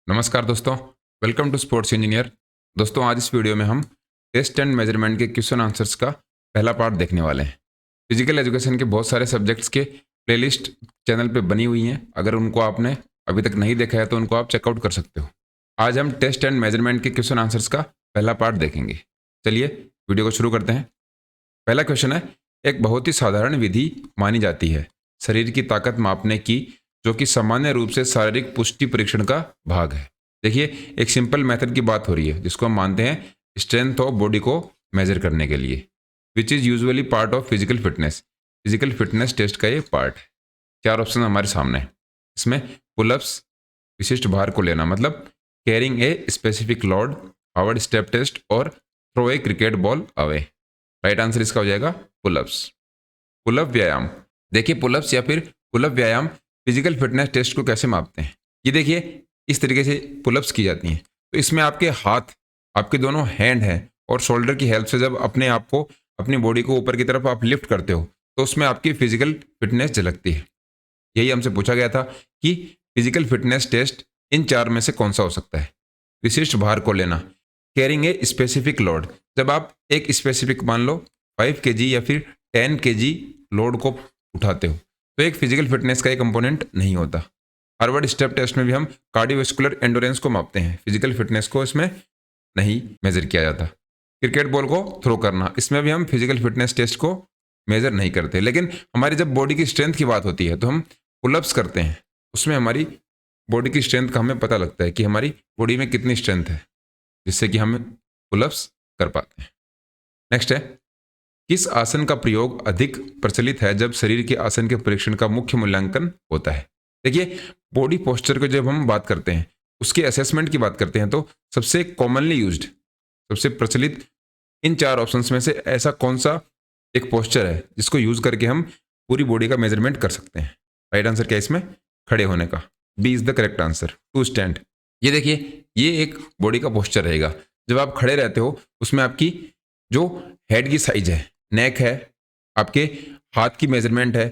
नमस्कार दोस्तों, welcome to sports engineer. दोस्तों, आज इस वीडियो में हम टेस्ट एंड मेजरमेंट के क्वेश्चन आंसर्स का पहला पार्ट देखने वाले हैं। फिजिकल एजुकेशन के बहुत सारे सब्जेक्ट्स के प्लेलिस्ट चैनल पे बनी हुई हैं। अगर उनको आपने अभी तक नहीं देखा है तो उनको आप चेकआउट कर सकते हो। आज हम टेस्ट एंड मेजरमेंट के क्वेश्चन आंसर्स का पहला पार्ट देखेंगे। चलिए वीडियो को शुरू करते हैं। पहला क्वेश्चन है, एक बहुत ही साधारण विधि मानी जाती है शरीर की ताकत मापने की, जो कि सामान्य रूप से शारीरिक पुष्टि परीक्षण का भाग है। देखिए, एक सिंपल मेथड की बात हो रही है जिसको हम मानते हैं स्ट्रेंथ ऑफ बॉडी को मेजर करने के लिए, which is usually part of physical fitness. Physical fitness test का ये पार्ट है। चार ऑप्शन हमारे सामने है। इसमें पुलअप्स, विशिष्ट भार को लेना मतलब carrying a specific load, Harvard step test और throw a cricket ball away. Right answer इसका हो जाएगा पुलअप्स। पुलअप व्यायाम। देखिए, पुलअप्स या फिर पुलअप व्यायाम फिजिकल फिटनेस टेस्ट को कैसे मापते हैं। ये देखिए, इस तरीके से पुलअप्स की जाती हैं। तो इसमें आपके हाथ, आपके दोनों हैंड हैं और शोल्डर की हेल्प से जब अपने आप को, अपनी बॉडी को ऊपर की तरफ आप लिफ्ट करते हो तो उसमें आपकी फिजिकल फिटनेस झलकती है। यही हमसे पूछा गया था कि फिजिकल फिटनेस टेस्ट इन चार में से कौन सा हो सकता है। विशिष्ट भार को लेना, कैरिंग ए स्पेसिफिक लोड। जब आप एक स्पेसिफिक, मान लो 5 kg या फिर 10 kg लोड को उठाते हो तो एक फिजिकल फिटनेस का एक कंपोनेंट नहीं होता। हार्वर्ड स्टेप टेस्ट में भी हम कार्डियोवैस्कुलर एंडोरेंस को मापते हैं, फिजिकल फिटनेस को इसमें नहीं मेजर किया जाता। क्रिकेट बॉल को थ्रो करना, इसमें भी हम फिजिकल फिटनेस टेस्ट को मेजर नहीं करते। लेकिन हमारी जब बॉडी की स्ट्रेंथ की बात होती है तो हम पुलअप्स करते हैं, उसमें हमारी बॉडी की स्ट्रेंथ का हमें पता लगता है कि हमारी बॉडी में कितनी स्ट्रेंथ है, जिससे कि हम पुलअप्स कर पाते हैं। नेक्स्ट है, किस आसन का प्रयोग अधिक प्रचलित है जब शरीर के आसन के परीक्षण का मुख्य मूल्यांकन होता है। देखिए, बॉडी पोस्चर को जब हम बात करते हैं, उसके असेसमेंट की बात करते हैं, तो सबसे कॉमनली यूज्ड, सबसे प्रचलित इन चार ऑप्शंस में से ऐसा कौन सा एक पोस्चर है जिसको यूज करके हम पूरी बॉडी का मेजरमेंट कर सकते हैं। राइट आंसर क्या है इसमें? खड़े होने का। B is the correct answer, to stand. ये देखिए, ये एक बॉडी का पोस्चर रहेगा। जब आप खड़े रहते हो उसमें आपकी जो हेड की साइज है, नेक है, आपके हाथ की मेजरमेंट है,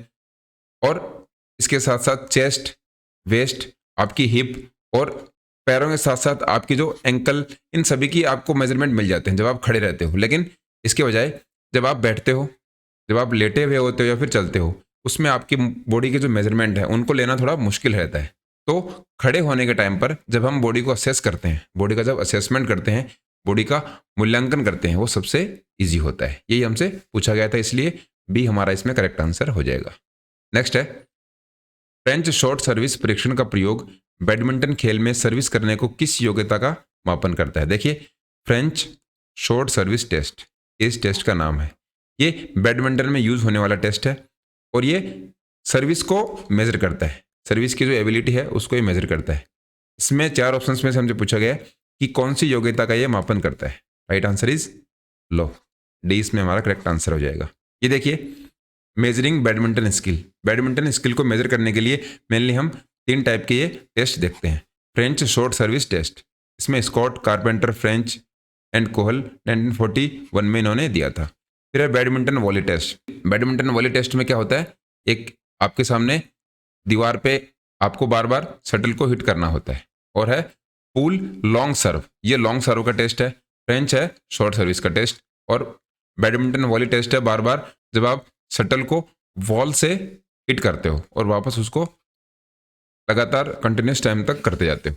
और इसके साथ साथ चेस्ट, वेस्ट, आपकी हिप और पैरों के साथ साथ आपकी जो एंकल, इन सभी की आपको मेजरमेंट मिल जाते हैं जब आप खड़े रहते हो। लेकिन इसके बजाय जब आप बैठते हो, जब आप लेटे हुए होते हो या फिर चलते हो, उसमें आपकी बॉडी के जो मेजरमेंट है उनको लेना थोड़ा मुश्किल रहता है। तो खड़े होने के टाइम पर जब हम बॉडी को असेस करते हैं, बॉडी का जब असेसमेंट करते हैं, बॉडी का मूल्यांकन करते हैं, वो सबसे इजी होता है। यही हमसे पूछा गया था, इसलिए बी हमारा इसमें करेक्ट आंसर हो जाएगा। नेक्स्ट है, फ्रेंच शॉर्ट सर्विस परीक्षण का प्रयोग बैडमिंटन खेल में सर्विस करने को किस योग्यता का मापन करता है। देखिए, फ्रेंच शॉर्ट सर्विस टेस्ट इस टेस्ट का नाम है। ये बैडमिंटन में यूज होने वाला टेस्ट है और ये सर्विस को मेजर करता है, सर्विस की जो एबिलिटी है उसको ये मेजर करता है। इसमें चार ऑप्शंस में से हमसे पूछा गया कि कौन सी योग्यता का ये मापन करता है। Right answer is low, D इसमें हमारा करेक्ट आंसर हो जाएगा। ये देखिए, measuring badminton skill. Badminton skill को मेजर करने के लिए मेनली हम तीन टाइप के ये टेस्ट देखते हैं। फ्रेंच शॉर्ट सर्विस टेस्ट, इसमें Scott, Carpenter, French and Kohl 1941 में इन्होंने दिया था। फिर है badminton volley test. Badminton volley test में क्या होता है, एक आपके सामने दीवार पे आपको बार बार शटल को हिट करना होता है। और है पूल लॉन्ग सर्व, ये लॉन्ग सर्व का टेस्ट है। फ्रेंच है शॉर्ट सर्विस का टेस्ट, और बैडमिंटन वॉली टेस्ट है बार बार जब आप शटल को वॉल से हिट करते हो और वापस उसको लगातार कंटिन्यूस टाइम तक करते जाते हो।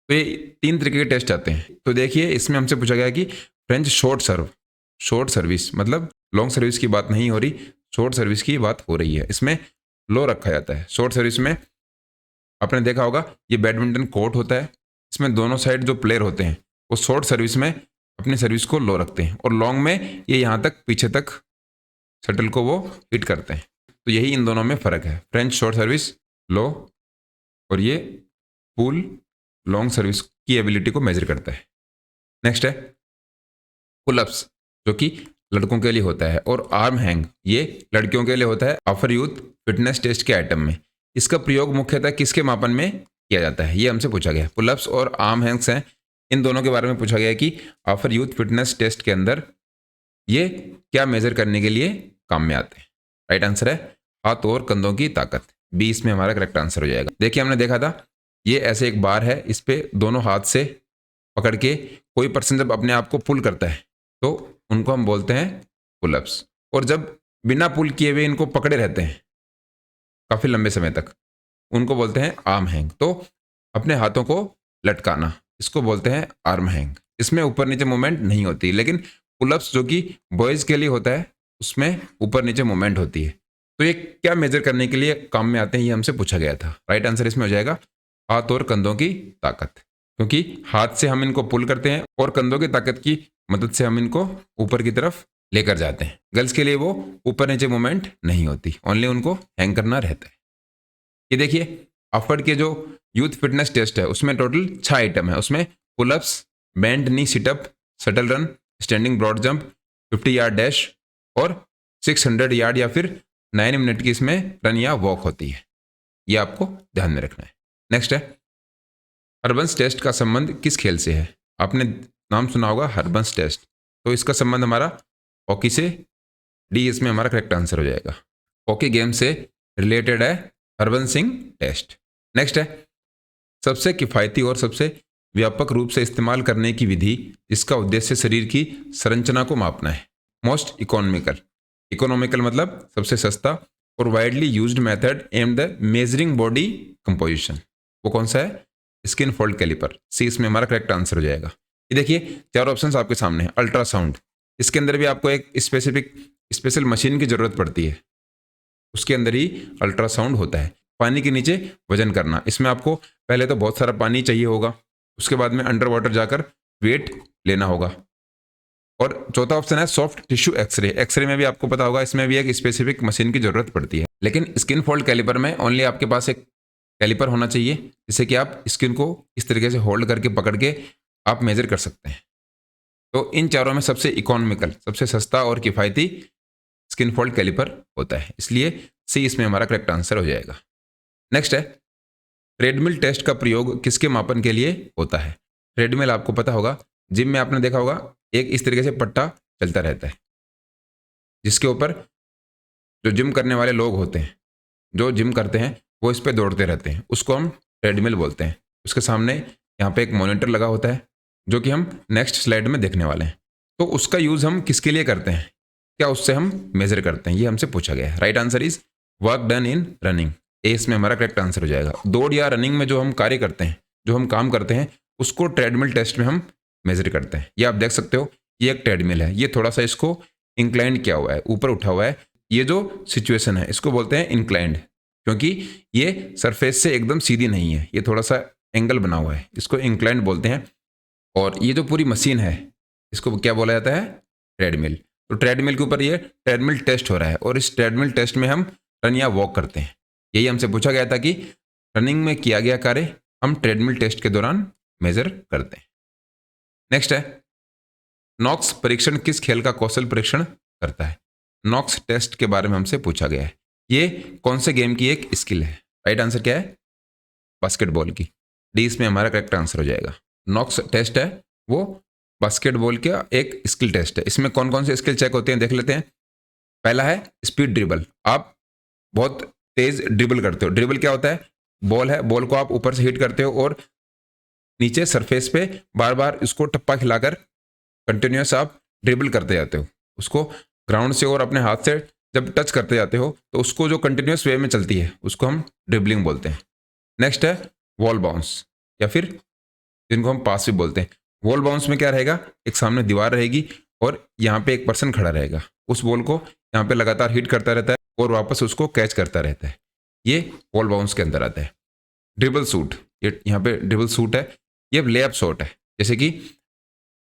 तो ये तीन तरीके के टेस्ट आते हैं। तो देखिए, इसमें हमसे पूछा गया कि फ्रेंच शॉर्ट सर्व, शॉर्ट सर्विस मतलब लॉन्ग सर्विस की बात नहीं हो रही, शॉर्ट सर्विस की बात हो रही है। इसमें लो रखा जाता है। शॉर्ट सर्विस में आपने देखा होगा, ये बैडमिंटन कोर्ट होता है, इसमें दोनों साइड जो प्लेयर होते हैं वो शॉर्ट सर्विस में अपनी सर्विस को लो रखते हैं, और लॉन्ग में ये यहाँ तक, पीछे तक शटल को वो हिट करते हैं। तो यही इन दोनों में फ़र्क है। फ्रेंच शॉर्ट सर्विस लो, और ये पूल लॉन्ग सर्विस की एबिलिटी को मेजर करता है। नेक्स्ट है पुलअप्स, जो कि लड़कों के लिए होता है, और आर्म हैंग ये लड़कियों के लिए होता है ऑफर यूथ फिटनेस टेस्ट के आइटम में। इसका प्रयोग मुख्यतः किसके मापन में किया जाता है, ये हमसे पूछा गया। पुलअप्स और आर्म हैंग्स हैं, इन दोनों के बारे में पूछा गया कि ऑफर यूथ फिटनेस टेस्ट के अंदर ये क्या मेजर करने के लिए काम में आते हैं। राइट आंसर है हाथ और कंधों की ताकत, बी इसमें हमारा करेक्ट आंसर हो जाएगा। देखिए, हमने देखा था ये ऐसे एक बार है, इस पे दोनों हाथ से पकड़ के कोई पर्सन जब अपने आप को पुल करता है तो उनको हम बोलते हैं पुलअप्स। और जब बिना पुल किए हुए इनको पकड़े रहते हैं काफ़ी लंबे समय तक, उनको बोलते हैं आर्म हैंग। तो अपने हाथों को लटकाना, इसको बोलते हैं आर्म हैंग। इसमें ऊपर नीचे मूवमेंट नहीं होती, लेकिन पुलअप्स जो कि बॉयज़ के लिए होता है उसमें ऊपर नीचे मूवमेंट होती है। तो ये क्या मेजर करने के लिए काम में आते हैं, ये हमसे पूछा गया था। राइट आंसर इसमें हो जाएगा हाथ और कंधों की ताकत, क्योंकि हाथ से हम इनको पुल करते हैं और कंधों की ताकत की मदद से हम इनको ऊपर की तरफ लेकर जाते हैं। गर्ल्स के लिए वो ऊपर नीचे मूवमेंट नहीं होती, ओनली उनको हैंग करना रहता है। ये देखिए अफर्ड के जो यूथ फिटनेस टेस्ट है उसमें टोटल 6 आइटम है। उसमें pull ups, bend knee sit up, shuttle run, standing broad jump, 50 yard dash और 600 यार्ड या फिर 9 मिनट की इसमें रन या वॉक होती है। ये आपको ध्यान में रखना है। नेक्स्ट है हर्बन्स टेस्ट का संबंध किस खेल से है। आपने नाम सुना होगा हर्बन्स टेस्ट, तो इसका संबंध हमारा हॉकी से, डी इसमें हमारा करेक्ट आंसर हो जाएगा। हॉकी गेम से रिलेटेड है हरबंसिंग टेस्ट। नेक्स्ट है सबसे किफ़ायती और सबसे व्यापक रूप से इस्तेमाल करने की विधि जिसका उद्देश्य शरीर की संरचना को मापना है। मोस्ट इकोनॉमिकल, इकोनॉमिकल मतलब सबसे सस्ता, और widely used method am the measuring body composition, वो कौन सा है, स्किन फोल्ड कैलिपर। सी इसमें हमारा करेक्ट आंसर हो जाएगा। ये देखिए 4 ऑप्शंस आपके सामने हैं। अल्ट्रासाउंड, इसके अंदर भी आपको एक स्पेशल मशीन की जरूरत पड़ती है, उसके अंदर ही अल्ट्रासाउंड होता है। पानी के नीचे वजन करना, इसमें आपको पहले तो बहुत सारा पानी चाहिए होगा, उसके बाद में अंडर वाटर जाकर वेट लेना होगा। और चौथा ऑप्शन है सॉफ्ट टिश्यू एक्सरे। एक्सरे में भी आपको पता होगा इसमें भी एक स्पेसिफिक मशीन की जरूरत पड़ती है, लेकिन स्किन फोल्ड कैलिपर में ओनली आपके पास एक कैलिपर होना चाहिए जिससे कि आप स्किन को इस तरीके से होल्ड करके पकड़ के आप मेजर कर सकते हैं। तो इन चारों में सबसे इकोनॉमिकल, सबसे सस्ता और किफ़ायती स्किन फोल्ड कैलिपर होता है, इसलिए सी इसमें हमारा करेक्ट आंसर हो जाएगा। नेक्स्ट है ट्रेडमिल टेस्ट का प्रयोग किसके मापन के लिए होता है। ट्रेडमिल आपको पता होगा, जिम में आपने देखा होगा एक इस तरीके से पट्टा चलता रहता है जिसके ऊपर जो जिम करने वाले लोग होते हैं, जो जिम करते हैं वो इस पर दौड़ते रहते हैं, उसको हम ट्रेडमिल बोलते हैं। उसके सामने यहाँ पे एक मॉनिटर लगा होता है जो कि हम नेक्स्ट स्लाइड में देखने वाले हैं। तो उसका यूज़ हम किसके लिए करते हैं, क्या उससे हम मेजर करते हैं, ये हमसे पूछा गया है। Right answer is work done in running. ए इसमें हमारा करेक्ट आंसर हो जाएगा। दौड़ या रनिंग में जो हम कार्य करते हैं, जो हम काम करते हैं, उसको ट्रेडमिल टेस्ट में हम मेजर करते हैं। ये आप देख सकते हो, ये एक ट्रेडमिल है, ये थोड़ा सा इसको इंक्लाइंड किया हुआ है, ऊपर उठा हुआ है। ये जो सिचुएशन है इसको बोलते हैं इंक्लाइंड, क्योंकि ये सरफेस से एकदम सीधी नहीं है, ये थोड़ा सा एंगल बना हुआ है, इसको इंक्लाइंड बोलते हैं। और ये जो पूरी मशीन है इसको क्या बोला जाता है, ट्रेडमिल। तो ट्रेडमिल के ऊपर ये ट्रेडमिल टेस्ट हो रहा है और इस ट्रेडमिल टेस्ट में हम रन या वॉक करते हैं। यही हमसे पूछा गया था कि रनिंग में किया गया कार्य हम ट्रेडमिल टेस्ट के दौरान मेजर करते हैं। नेक्स्ट है नॉक्स परीक्षण किस खेल का कौशल परीक्षण करता है। नॉक्स टेस्ट के बारे में हमसे पूछा गया है, ये कौन से गेम की एक स्किल है। राइट आंसर क्या है, बास्केटबॉल की। डी इसमें हमारा करेक्ट आंसर हो जाएगा। नॉक्स टेस्ट है वो बास्केटबॉल का एक स्किल टेस्ट है। इसमें कौन कौन से स्किल चेक होते हैं देख लेते हैं। पहला है स्पीड ड्रिबल, आप बहुत तेज ड्रिबल करते हो। ड्रिबल क्या होता है, बॉल है, बॉल को आप ऊपर से हिट करते हो और नीचे सरफेस पे बार बार इसको टप्पा खिलाकर कंटिन्यूस आप ड्रिबल करते जाते हो उसको ग्राउंड से, और अपने हाथ से जब टच करते जाते हो तो उसको जो कंटिन्यूस वे में चलती है उसको हम ड्रिबलिंग बोलते हैं। नेक्स्ट है वॉल बाउंस, या फिर जिनको हम पास भी बोलते हैं। वॉल बाउंस में क्या रहेगा, एक सामने दीवार रहेगी और यहाँ पे एक पर्सन खड़ा रहेगा, उस बॉल को यहाँ पे लगातार हिट करता रहता है और वापस उसको कैच करता रहता है। ये वॉल बाउंस के अंदर आता है। ड्रिबल शूट, ये यहाँ पे ड्रिबल शूट है, ये लेअप शॉट है। जैसे कि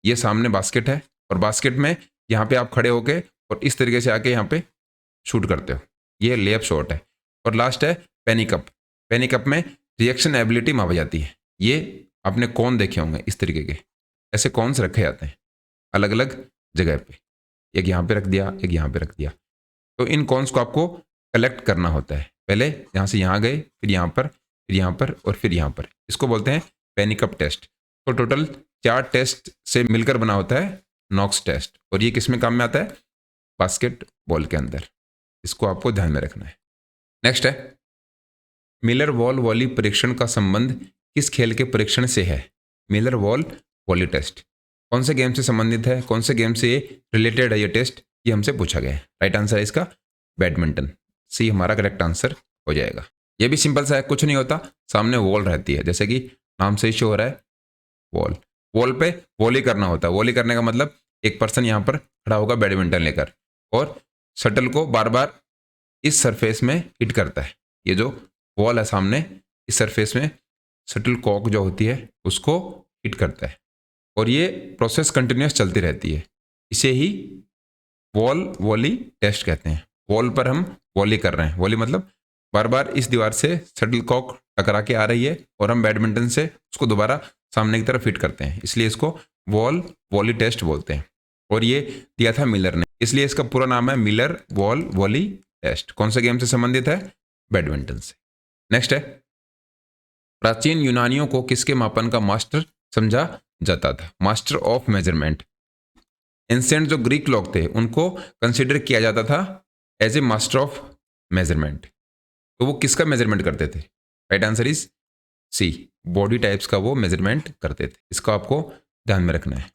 ये सामने बास्केट है और बास्केट में यहाँ पे आप खड़े होके और इस तरीके से आके यहाँ पे शूट करते हो, ये लेअप शॉट है। और लास्ट है पैनिकअप। पैनिकअप में रिएक्शन एबिलिटी मापी जाती है। ये आपने कौन देखे होंगे इस तरीके के, ऐसे कौन्स रखे जाते हैं अलग अलग जगह पे, एक यहाँ पे रख दिया, एक यहाँ पे रख दिया। तो इन कॉन्स को आपको कलेक्ट करना होता है। पहले यहाँ से यहाँ गए, फिर यहाँ पर, फिर यहाँ पर और फिर यहाँ पर, इसको बोलते हैं पैनिकअप टेस्ट। तो टोटल 4 टेस्ट से मिलकर बना होता है नॉक्स टेस्ट, और ये किस में काम में आता है, बास्केटबॉल के अंदर। इसको आपको ध्यान में रखना है। नेक्स्ट है मिलर वॉल वॉली परीक्षण का संबंध किस खेल के परीक्षण से है? Miller wall volley test. कौन से गेम से संबंधित है, कौन से गेम से रिलेटेड है ये टेस्ट, ये हमसे पूछा गया है। राइट आंसर है इसका बैडमिंटन, सी हमारा करेक्ट आंसर हो जाएगा। ये भी सिंपल सा है, कुछ नहीं होता, सामने वॉल रहती है, जैसे कि नाम से ही शो हो रहा है वॉल। वॉल पे वॉली करना होता है। वॉली करने का मतलब एक पर्सन यहाँ पर खड़ा होगा बैडमिंटन लेकर और शटल को बार बार इस सरफेस में हिट करता है। ये जो वॉल है सामने, इस सरफेस में शटल कॉक जो होती है उसको हिट करता है और ये प्रोसेस कंटिन्यूस चलती रहती है। इसे ही वॉल वॉली टेस्ट कहते हैं। वॉल पर हम वॉली कर रहे हैं, वॉली मतलब बार बार इस दीवार से शटल कॉक टकरा के आ रही है और हम बैडमिंटन से उसको दोबारा सामने की तरफ हिट करते हैं, इसलिए इसको वॉल वॉली टेस्ट बोलते हैं। और ये दिया था मिलर ने, इसलिए इसका पूरा नाम है मिलर वॉल वॉली टेस्ट। कौन से गेम से संबंधित है? बैडमिंटन से। नेक्स्ट है, प्राचीन यूनानियों को किसके मापन का मास्टर समझा जाता था? Master of measurement. एंशिएंट जो ग्रीक लोग थे उनको कंसिडर किया जाता था as a master of measurement. तो वो किसका मेजरमेंट करते थे? Right answer is C, body types का वो मेजरमेंट करते थे। इसको आपको ध्यान में रखना है।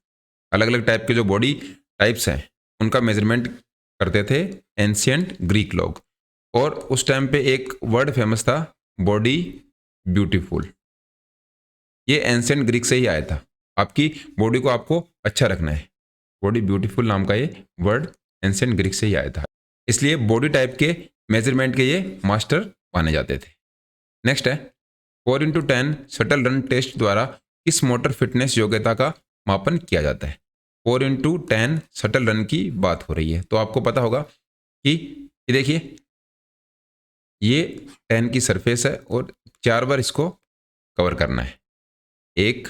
अलग अलग टाइप के जो बॉडी टाइप्स हैं उनका मेजरमेंट करते थे एंशिएंट ग्रीक लोग। और उस टाइम पे एक वर्ड फेमस था, बॉडी ब्यूटीफुल। ये एंशिएंट ग्रीक से ही आया था। आपकी बॉडी को आपको अच्छा रखना है, बॉडी ब्यूटीफुल नाम का ये वर्ड एंशिएंट ग्रीक से ही आया था, इसलिए बॉडी टाइप के मेजरमेंट के ये मास्टर माने जाते थे। नेक्स्ट है, 4x10 शटल रन टेस्ट द्वारा किस मोटर फिटनेस योग्यता का मापन किया जाता है? 4x10 शटल रन की बात हो रही है, तो आपको पता होगा कि ये देखिए ये 10 की सरफेस है और 4 बार इसको कवर करना है, 1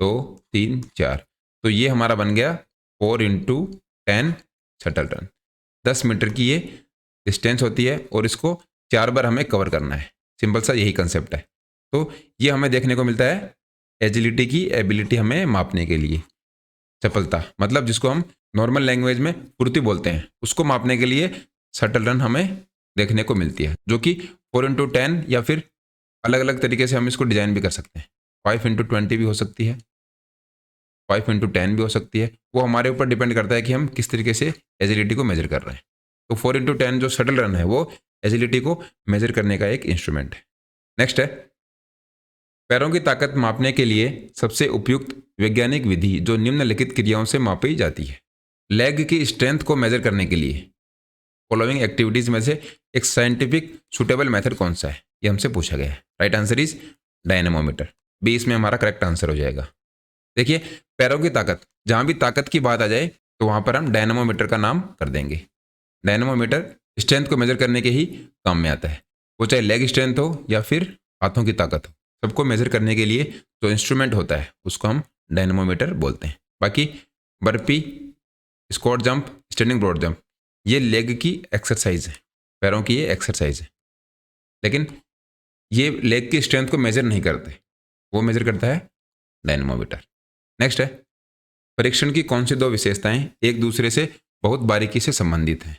2 3 4, तो ये हमारा बन गया 4x10 शटल रन। 10 मीटर की ये डिस्टेंस होती है और इसको 4 बार हमें कवर करना है। सिंपल सा यही कंसेप्ट है। तो ये हमें देखने को मिलता है एजिलिटी की एबिलिटी हमें मापने के लिए। चपलता मतलब जिसको हम नॉर्मल लैंग्वेज में फुर्ती बोलते हैं, उसको मापने के लिए शटल रन हमें देखने को मिलती है, जो कि 4x10 या फिर अलग अलग तरीके से हम इसको डिजाइन भी कर सकते हैं। 5x20 भी हो सकती है, 5x10 भी हो सकती है। वो हमारे ऊपर डिपेंड करता है कि हम किस तरीके से एजिलिटी को मेजर कर रहे हैं। तो 4x10 जो शटल रन है वो एजिलिटी को मेजर करने का एक इंस्ट्रूमेंट है। नेक्स्ट है, पैरों की ताकत मापने के लिए सबसे उपयुक्त वैज्ञानिक विधि जो निम्नलिखित क्रियाओं से मापी जाती है। लेग की स्ट्रेंथ को मेजर करने के लिए फॉलोइंग एक्टिविटीज में से एक साइंटिफिक सुटेबल मेथड कौन सा है? ये हमसे पूछा गया है। Right answer is dynamometer, B इसमें हमारा करेक्ट आंसर हो जाएगा। देखिए पैरों की ताकत, जहां भी ताकत की बात आ जाए तो वहां पर हम डायनेमोमीटर का नाम कर देंगे। डायनेमोमीटर स्ट्रेंथ को मेजर करने के ही काम में आता है, वो चाहे लेग स्ट्रेंथ हो या फिर हाथों की ताकत हो, सबको मेजर करने के लिए जो इंस्ट्रूमेंट होता है उसको हम डायनेमोमीटर बोलते हैं। बाकी burpee, squat jump, standing broad jump, ये लेग की एक्सरसाइज है, पैरों की ये एक्सरसाइज है, लेकिन ये लेग की स्ट्रेंथ को मेजर नहीं करते, वो मेजर करता है डायनेमोमीटर। नेक्स्ट है, परीक्षण की कौन सी दो विशेषताएं एक दूसरे से बहुत बारीकी से संबंधित हैं?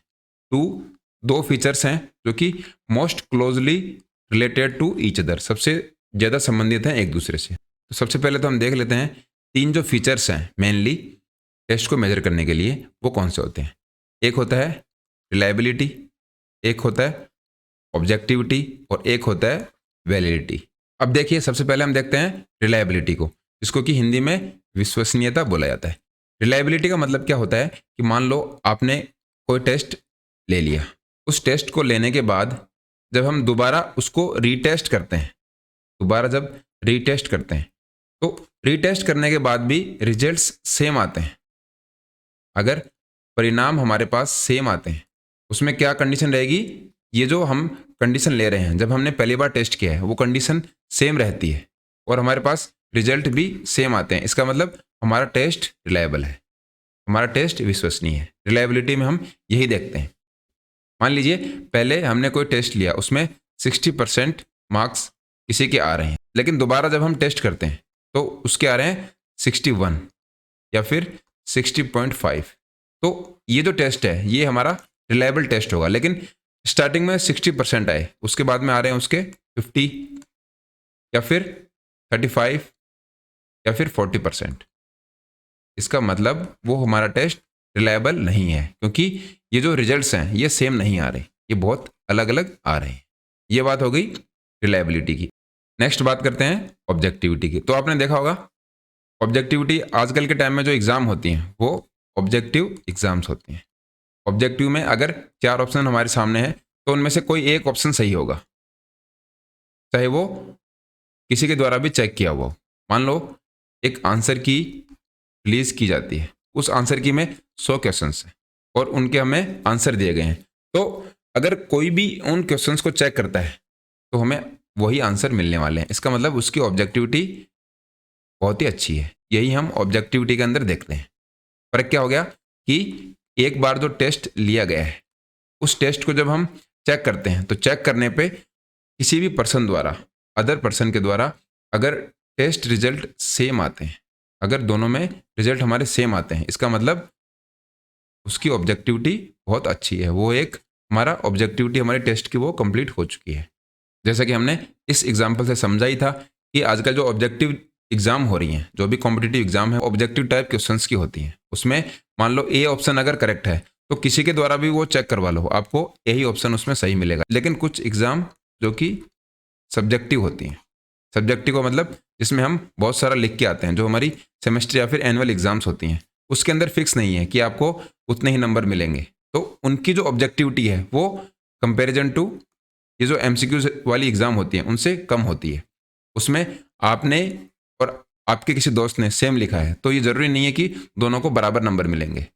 दो फीचर्स हैं जो कि most closely related to each other, सबसे ज़्यादा संबंधित हैं एक दूसरे से। तो सबसे पहले तो हम देख लेते हैं 3 जो फीचर्स हैं मेनली टेस्ट को मेजर करने के लिए, वो कौन से होते हैं। एक होता है रिलायबिलिटी, एक होता है ऑब्जेक्टिविटी और एक होता है वैलिडिटी। अब देखिए सबसे पहले हम देखते हैं रिलायबिलिटी को, जिसको कि हिंदी में विश्वसनीयता बोला जाता है। रिलायबिलिटी का मतलब क्या होता है कि मान लो आपने कोई टेस्ट ले लिया, उस टेस्ट को लेने के बाद जब हम दोबारा उसको रीटेस्ट करते हैं, दोबारा जब रीटेस्ट करते हैं तो रीटेस्ट करने के बाद भी रिजल्ट्स सेम आते हैं। अगर परिणाम हमारे पास सेम आते हैं, उसमें क्या कंडीशन रहेगी? ये जो हम कंडीशन ले रहे हैं, जब हमने पहली बार टेस्ट किया है वो कंडीशन सेम रहती है और हमारे पास रिजल्ट भी सेम आते हैं, इसका मतलब हमारा टेस्ट रिलायबल है, हमारा टेस्ट विश्वसनीय है। रिलायबिलिटी में हम यही देखते हैं। मान लीजिए पहले हमने कोई टेस्ट लिया, उसमें 60% मार्क्स किसी के आ रहे हैं, लेकिन दोबारा जब हम टेस्ट करते हैं तो उसके आ रहे हैं 61 या फिर 60.5। तो ये जो टेस्ट है ये हमारा रिलायबल टेस्ट होगा, लेकिन स्टार्टिंग में 60% आए, उसके बाद में आ रहे हैं उसके 50 या फिर 35 या फिर 40%। इसका मतलब वो हमारा टेस्ट रिलायबल नहीं है, क्योंकि ये जो रिजल्ट्स हैं ये सेम नहीं आ रहे, ये बहुत अलग अलग आ रहे हैं। ये बात हो गई रिलायबिलिटी की। नेक्स्ट बात करते हैं ऑब्जेक्टिविटी की। तो आपने देखा होगा ऑब्जेक्टिविटी आजकल के टाइम में जो एग्ज़ाम होती हैं वो ऑब्जेक्टिव एग्ज़ाम्स होती हैं। ऑब्जेक्टिव में अगर 4 ऑप्शन हमारे सामने हैं तो उनमें से कोई एक ऑप्शन सही होगा, चाहे वो किसी के द्वारा भी चेक किया हुआ हो। मान लो एक आंसर की रिलीज की जाती है, उस आंसर की में 100 क्वेश्चंस हैं और उनके हमें आंसर दिए गए हैं। तो अगर कोई भी उन क्वेश्चंस को चेक करता है तो हमें वही आंसर मिलने वाले हैं। इसका मतलब उसकी ऑब्जेक्टिविटी बहुत ही अच्छी है। यही हम ऑब्जेक्टिविटी के अंदर देखते हैं। फर्क क्या हो गया कि एक बार जो टेस्ट लिया गया है उस टेस्ट को जब हम चेक करते हैं तो चेक करने पे किसी भी पर्सन द्वारा, अदर पर्सन के द्वारा अगर टेस्ट रिजल्ट सेम आते हैं, अगर दोनों में रिजल्ट हमारे सेम आते हैं, इसका मतलब उसकी ऑब्जेक्टिविटी बहुत अच्छी है। वो एक हमारा ऑब्जेक्टिविटी हमारे टेस्ट की वो कंप्लीट हो चुकी है। जैसा कि हमने इस एग्जाम्पल से समझा ही था कि आजकल जो ऑब्जेक्टिव एग्जाम हो रही हैं, जो भी कॉम्पिटिटिव एग्जाम है, ऑब्जेक्टिव टाइप क्वेश्चंस की होती हैं। उसमें मान लो ए ऑप्शन अगर करेक्ट है तो किसी के द्वारा भी वो चेक करवा लो, आपको यही ऑप्शन उसमें सही मिलेगा। लेकिन कुछ एग्जाम जो कि सब्जेक्टिव होती हैं, सब्जेक्टिव का मतलब जिसमें हम बहुत सारा लिख के आते हैं, जो हमारी सेमेस्टर या फिर एनुअल एग्जाम्स होती हैं, उसके अंदर फिक्स नहीं है कि आपको उतने ही नंबर मिलेंगे। तो उनकी जो ऑब्जेक्टिविटी है वो कंपेरिजन टू ये जो एमसीक्यूज वाली एग्जाम होती है उनसे कम होती है। उसमें आपने और आपके किसी दोस्त ने सेम लिखा है तो ये ज़रूरी नहीं है कि दोनों को बराबर नंबर मिलेंगे,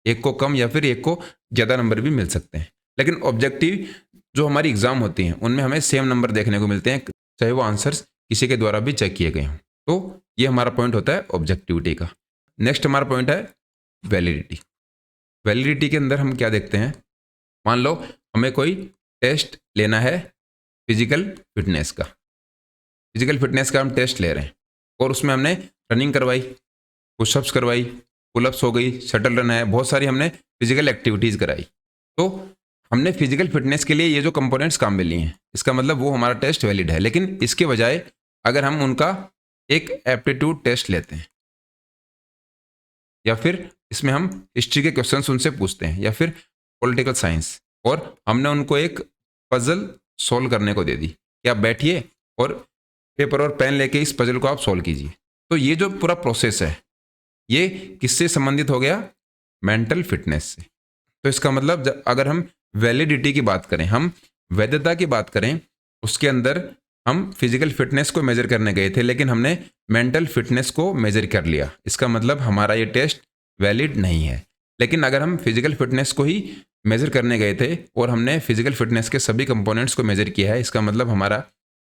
एक को कम या फिर एक को ज़्यादा नंबर भी मिल सकते हैं। लेकिन ऑब्जेक्टिव जो हमारी एग्जाम होती हैं उनमें हमें सेम नंबर देखने को मिलते हैं, चाहे वो आंसर्स किसी के द्वारा भी चेक किए गए हों। तो ये हमारा पॉइंट होता है ऑब्जेक्टिविटी का। नेक्स्ट हमारा पॉइंट है वैलिडिटी। वैलिडिटी के अंदर हम क्या देखते हैं, मान लो हमें कोई टेस्ट लेना है फिजिकल फिटनेस का। फिजिकल फिटनेस का हम टेस्ट ले रहे हैं और उसमें हमने रनिंग करवाई, पुशअप्स करवाई, पुलअप्स हो गई, शटल रन है, बहुत सारी हमने फिजिकल एक्टिविटीज़ कराई। तो हमने फिजिकल फिटनेस के लिए ये जो कंपोनेंट्स काम में लिए हैं, इसका मतलब वो हमारा टेस्ट वैलिड है। लेकिन इसके बजाय अगर हम उनका एक एप्टीट्यूड टेस्ट लेते हैं या फिर इसमें हम हिस्ट्री के क्वेश्चंस उनसे पूछते हैं या फिर पॉलिटिकल साइंस, और हमने उनको एक पजल सॉल्व करने को दे दी कि आप बैठिए और पेपर और पेन लेके इस पजल को आप सॉल्व कीजिए, तो ये जो पूरा प्रोसेस है ये किससे संबंधित हो गया, मेंटल फिटनेस से। तो इसका मतलब अगर हम वैलिडिटी की बात करें, हम वैधता की बात करें, उसके अंदर हम फिजिकल फिटनेस को मेजर करने गए थे लेकिन हमने मेंटल फिटनेस को मेजर कर लिया, इसका मतलब हमारा ये टेस्ट वैलिड नहीं है। लेकिन अगर हम फिजिकल फिटनेस को ही मेजर करने गए थे और हमने फिजिकल फिटनेस के सभी कंपोनेंट्स को मेजर किया है, इसका मतलब हमारा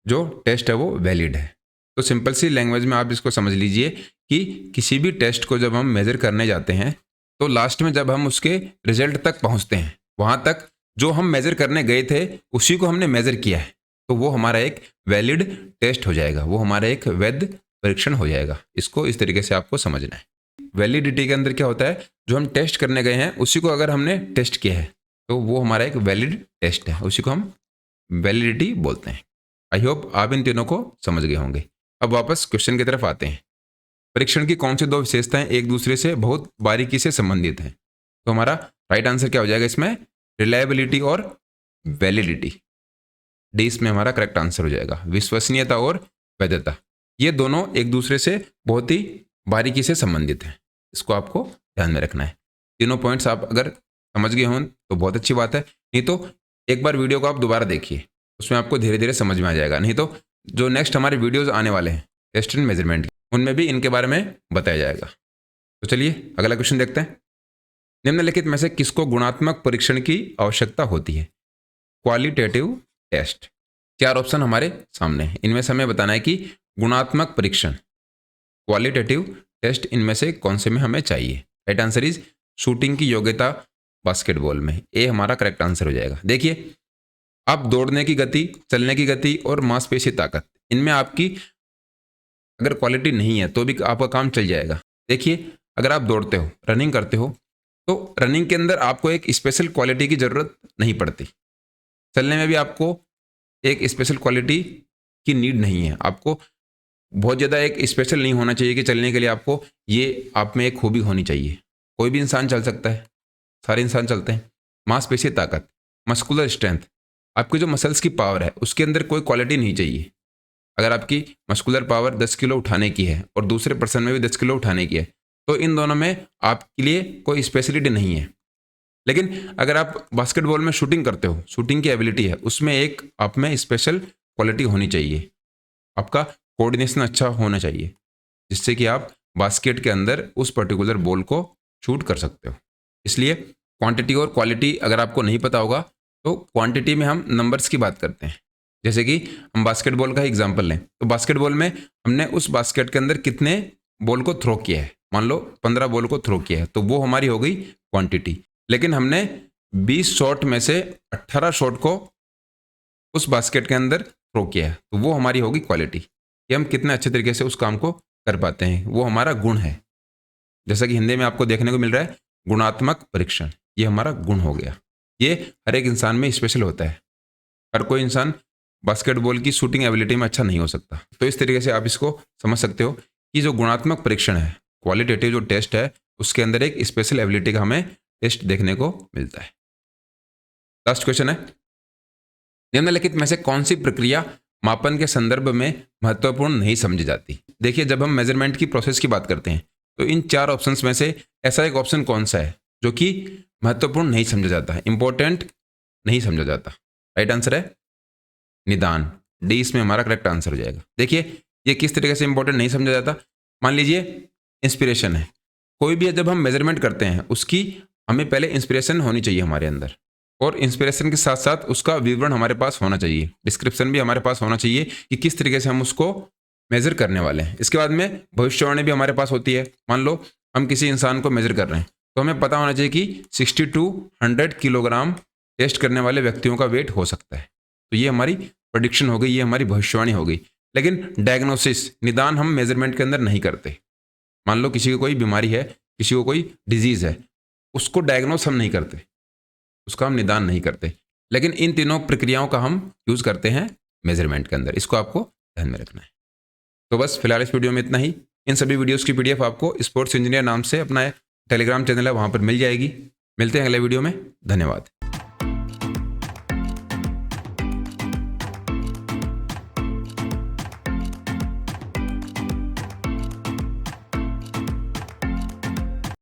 जो टेस्ट है वो वैलिड है। तो सिंपल सी लैंग्वेज में आप इसको समझ लीजिए कि किसी भी टेस्ट को जब हम मेजर करने जाते हैं तो लास्ट में जब हम उसके रिजल्ट तक पहुंचते हैं, वहां तक जो हम मेजर करने गए थे उसी को हमने मेजर किया है, तो वो हमारा एक वैलिड टेस्ट हो जाएगा, वो हमारा एक वैध परीक्षण हो जाएगा। इसको इस तरीके से आपको समझना है। वैलिडिटी के अंदर क्या होता है, जो हम टेस्ट करने गए हैं उसी को अगर हमने टेस्ट किया है तो वो हमारा एक वैलिड टेस्ट है, उसी को हम वैलिडिटी बोलते हैं। आई होप आप इन तीनों को समझ गए होंगे। अब वापस क्वेश्चन की तरफ आते हैं। परीक्षण की कौन सी दो विशेषताएं एक दूसरे से बहुत बारीकी से संबंधित हैं? तो हमारा राइट आंसर क्या हो जाएगा इसमें, रिलायबिलिटी और वैलिडिटी। डी इसमें हमारा करेक्ट आंसर हो जाएगा। विश्वसनीयता और वैधता, ये दोनों एक दूसरे से बहुत ही बारीकी से संबंधित हैं, इसको आपको ध्यान में रखना है। तीनों पॉइंट्स आप अगर समझ गए हों तो बहुत अच्छी बात है, नहीं तो एक बार वीडियो को आप दोबारा देखिए, उसमें आपको धीरे धीरे समझ में आ जाएगा। नहीं तो जो नेक्स्ट हमारे वीडियोज़ आने वाले हैं टेस्ट एंड मेजरमेंट, उनमें भी इनके बारे में बताया जाएगा। तो चलिए अगला क्वेश्चन देखते हैं। निम्नलिखित में से किसको गुणात्मक परीक्षण की आवश्यकता होती है? Qualitative test. 4 ऑप्शन हमारे सामने हैं, इनमें से हमें बताना है कि गुणात्मक परीक्षण, क्वालिटेटिव टेस्ट, इनमें से कौन से में हमें चाहिए। राइट आंसर इज शूटिंग की योग्यता बास्केटबॉल में, ए हमारा करेक्ट आंसर हो जाएगा। देखिए आप दौड़ने की गति, चलने की गति और मांसपेशी ताकत, इनमें आपकी अगर क्वालिटी नहीं है तो भी आपका काम चल जाएगा। देखिए अगर आप दौड़ते हो, रनिंग करते हो, तो रनिंग के अंदर आपको एक स्पेशल क्वालिटी की ज़रूरत नहीं पड़ती। चलने में भी आपको एक स्पेशल क्वालिटी की नीड नहीं है, आपको बहुत ज़्यादा एक स्पेशल नहीं होना चाहिए कि चलने के लिए आपको ये आप में एक खूबी होनी चाहिए। कोई भी इंसान चल सकता है, सारे इंसान चलते हैं। मांसपेशी ताकत, मस्कुलर स्ट्रेंथ, आपकी जो मसल्स की पावर है उसके अंदर कोई क्वालिटी नहीं चाहिए। अगर आपकी मस्कुलर पावर 10 किलो उठाने की है और दूसरे पर्सन में भी 10 किलो उठाने की है, तो इन दोनों में आपके लिए कोई स्पेशलिटी नहीं है। लेकिन अगर आप बास्केटबॉल में शूटिंग करते हो, शूटिंग की एबिलिटी है, उसमें एक आप में स्पेशल क्वालिटी होनी चाहिए। आपका कोऑर्डिनेशन अच्छा होना चाहिए, जिससे कि आप बास्केट के अंदर उस पर्टिकुलर बॉल को शूट कर सकते हो। इसलिए क्वांटिटी और क्वालिटी अगर आपको नहीं पता होगा, तो क्वांटिटी में हम नंबर्स की बात करते हैं। जैसे कि हम बास्केटबॉल का एग्जांपल लें, तो बास्केटबॉल में हमने उस बास्केट के अंदर कितने बॉल को थ्रो किया है, मान लो 15 बॉल को थ्रो किया है, तो वो हमारी हो गई क्वांटिटी। लेकिन हमने 20 शॉट में से 18 शॉट को उस बास्केट के अंदर थ्रो किया है, तो वो हमारी होगी क्वालिटी, कि हम कितने अच्छे तरीके से उस काम को कर पाते हैं। वो हमारा गुण है। जैसा कि हिंदी में आपको देखने को मिल रहा है गुणात्मक परीक्षण, ये हमारा गुण हो गया। ये हर एक इंसान में स्पेशल होता है। हर कोई इंसान बास्केटबॉल की शूटिंग एबिलिटी में अच्छा नहीं हो सकता। तो इस तरीके से आप इसको समझ सकते हो कि जो गुणात्मक परीक्षण है, क्वालिटेटिव जो टेस्ट है, उसके अंदर एक स्पेशल एबिलिटी का हमें टेस्ट देखने को मिलता है। लास्ट क्वेश्चन है, निम्नलिखित में से कौन सी प्रक्रिया मापन के संदर्भ में महत्वपूर्ण नहीं समझी जाती? देखिए, जब हम मेजरमेंट की प्रोसेस की बात करते हैं, तो इन 4 ऑप्शंस में से ऐसा एक ऑप्शन कौन सा है जो कि महत्वपूर्ण नहीं समझा जाता है, इंपॉर्टेंट नहीं समझा जाता? राइट आंसर है निदान। डी इसमें हमारा करेक्ट आंसर हो जाएगा। देखिए, ये किस तरीके से इंपॉर्टेंट नहीं समझा जाता। मान लीजिए इंस्पिरेशन है, कोई भी जब हम मेजरमेंट करते हैं, उसकी हमें पहले इंस्पिरेशन होनी चाहिए हमारे अंदर, और इंस्पिरेशन के साथ साथ उसका विवरण हमारे पास होना चाहिए, डिस्क्रिप्शन भी हमारे पास होना चाहिए कि किस तरीके से हम उसको मेजर करने वाले हैं। इसके बाद में भविष्यवाणी भी हमारे पास होती है। मान लो हम किसी इंसान को मेजर कर रहे हैं, तो हमें पता होना चाहिए कि 60 to 100 किलोग्राम टेस्ट करने वाले व्यक्तियों का वेट हो सकता है। तो ये हमारी प्रेडिक्शन हो गई, ये हमारी भविष्यवाणी हो गई। लेकिन डायग्नोसिस, निदान हम मेजरमेंट के अंदर नहीं करते। मान लो किसी को कोई बीमारी है, किसी को कोई डिजीज है, उसको डायग्नोस हम नहीं करते, उसका हम निदान नहीं करते। लेकिन इन तीनों प्रक्रियाओं का हम यूज करते हैं मेजरमेंट के अंदर। इसको आपको ध्यान में रखना है। तो बस फिलहाल इस वीडियो में इतना ही। इन सभी वीडियोस की पीडीएफ आपको स्पोर्ट्स इंजीनियर नाम से अपना टेलीग्राम चैनल है, वहां पर मिल जाएगी। मिलते हैं अगले वीडियो में। धन्यवाद।